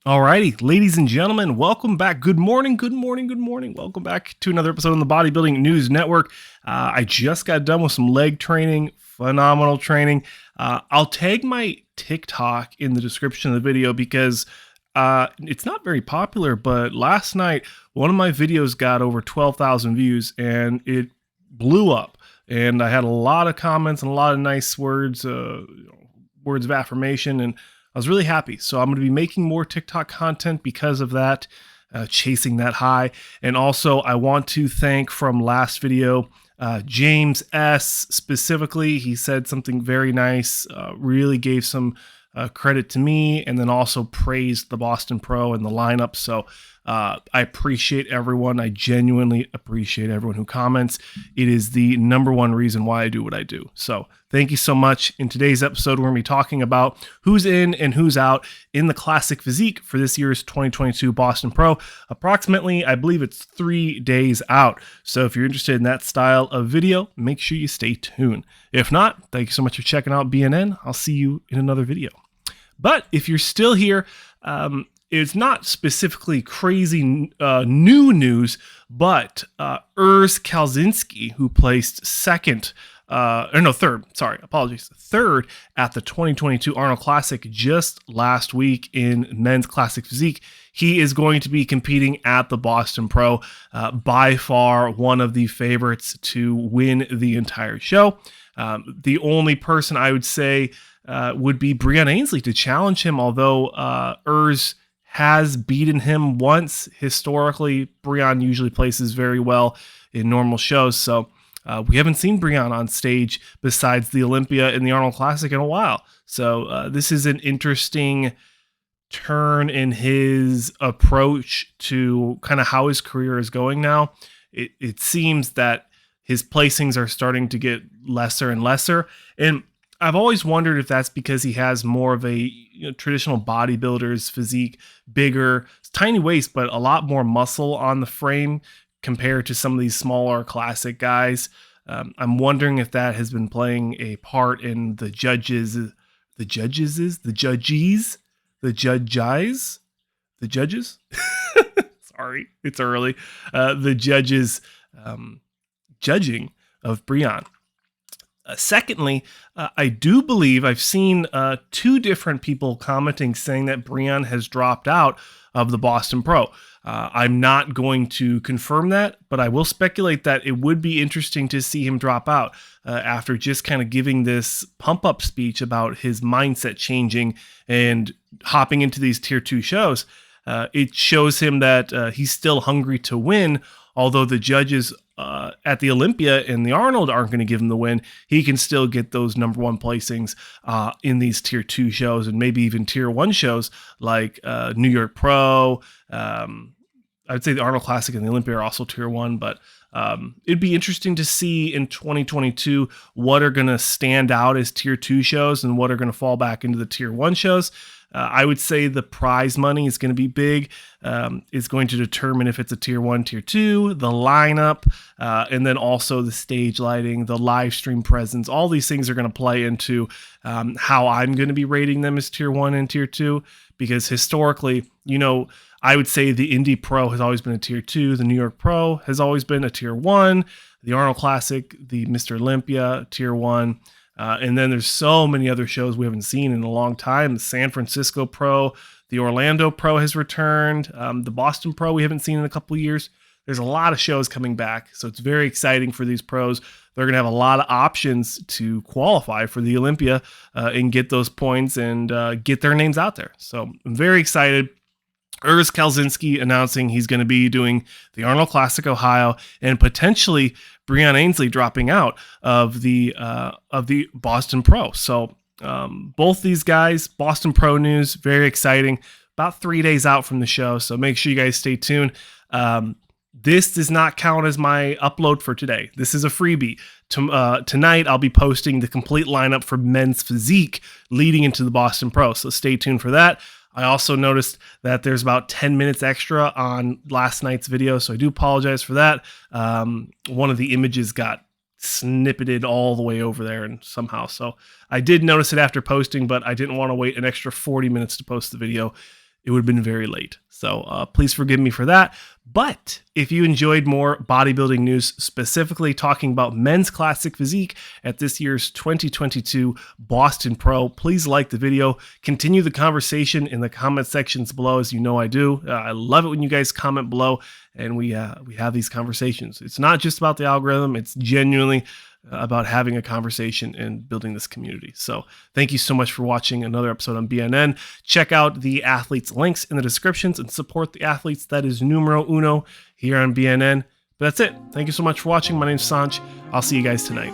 Alrighty, ladies and gentlemen, welcome back. Good morning, good morning, good morning. Welcome back to another episode on the Bodybuilding News Network. I just got done with some leg training, phenomenal training. I'll tag my TikTok in the description of the video because it's not very popular, but last night, one of my videos got over 12,000 views and it blew up. And I had a lot of comments and a lot of nice words, words of affirmation, and I was really happy. So I'm going to be making more TikTok content because of that, chasing that high. And also I want to thank from last video, James S. specifically. He said something very nice, really gave some credit to me, and then also praised the Boston Pro and the lineup. So I appreciate everyone. I genuinely appreciate everyone who comments. It is the number one reason why I do what I do. So thank you so much. In today's episode, we're going to be talking about who's in and who's out in the Classic Physique for this year's 2022 Boston Pro. Approximately, I believe it's 3 days out. So if you're interested in that style of video, make sure you stay tuned. If not, thank you so much for checking out BNN. I'll see you in another video. But if you're still here, it's not specifically crazy new news, but Urs Kalecinski, who placed third at the 2022 Arnold Classic just last week in men's Classic Physique. He is going to be competing at the Boston Pro, by far one of the favorites to win the entire show. The only person I would say would be Breon Ainsley to challenge him, although Urs has beaten him once. Historically, Breon usually places very well in normal shows, so we haven't seen Breon on stage besides the Olympia and the Arnold Classic in a while. So this is an interesting turn in his approach to kind of how his career is going now. It seems that his placings are starting to get lesser and lesser, and I've always wondered if that's because he has more of a traditional bodybuilder's physique, bigger, tiny waist, but a lot more muscle on the frame compared to some of these smaller classic guys. I'm wondering if that has been playing a part in the judges, sorry, it's early, the judges judging of Breon. Secondly, I do believe I've seen 2 different people commenting saying that Breon has dropped out of the Boston Pro. I'm not going to confirm that, but I will speculate that it would be interesting to see him drop out after just kind of giving this pump-up speech about his mindset changing and hopping into these tier 2 shows. It shows him that he's still hungry to win, although the judges at the Olympia and the Arnold aren't going to give him the win. He can still get those number 1 placings in these tier 2 shows and maybe even tier 1 shows like New York Pro. I would say the Arnold Classic and the Olympia are also tier 1, but it'd be interesting to see in 2022 what are going to stand out as tier 2 shows and what are going to fall back into the tier 1 shows. I would say the prize money is going to be big. It's going to determine if it's a tier 1, tier 2, the lineup, and then also the stage lighting, the live stream presence. All these things are going to play into how I'm going to be rating them as tier 1 and tier 2, because historically, I would say the Indy Pro has always been a tier 2. The New York Pro has always been a tier 1. The Arnold Classic, the Mr. Olympia, tier 1. And then there's so many other shows we haven't seen in a long time. The San Francisco Pro, the Orlando Pro has returned. The Boston Pro we haven't seen in a couple of years. There's a lot of shows coming back, so it's very exciting for these pros. They're going to have a lot of options to qualify for the Olympia and get those points and get their names out there. So I'm very excited. Urs Kalecinski announcing he's going to be doing the Arnold Classic Ohio and potentially Breon Ainsley dropping out of the Boston Pro. So both these guys, Boston Pro news, very exciting. About 3 days out from the show, so make sure you guys stay tuned. This does not count as my upload for today. This is a freebie. Tonight, I'll be posting the complete lineup for men's physique leading into the Boston Pro, so stay tuned for that. I also noticed that there's about 10 minutes extra on last night's video, so I do apologize for that. One of the images got snippeted all the way over there and somehow, so I did notice it after posting, but I didn't want to wait an extra 40 minutes to post the video. it would have been very late. So please forgive me for that. But if you enjoyed more bodybuilding news, specifically talking about men's classic physique at this year's 2022 Boston Pro, please like the video. Continue the conversation in the comment sections below, as you know I do. I love it when you guys comment below and we have these conversations. It's not just about the algorithm. It's genuinely about having a conversation and building this community. So thank you so much for watching another episode on BNN. Check out the athletes' links in the descriptions and support the athletes. That is numero uno here on BNN. But that's it. Thank you so much for watching. My name's Saunch. I'll see you guys tonight.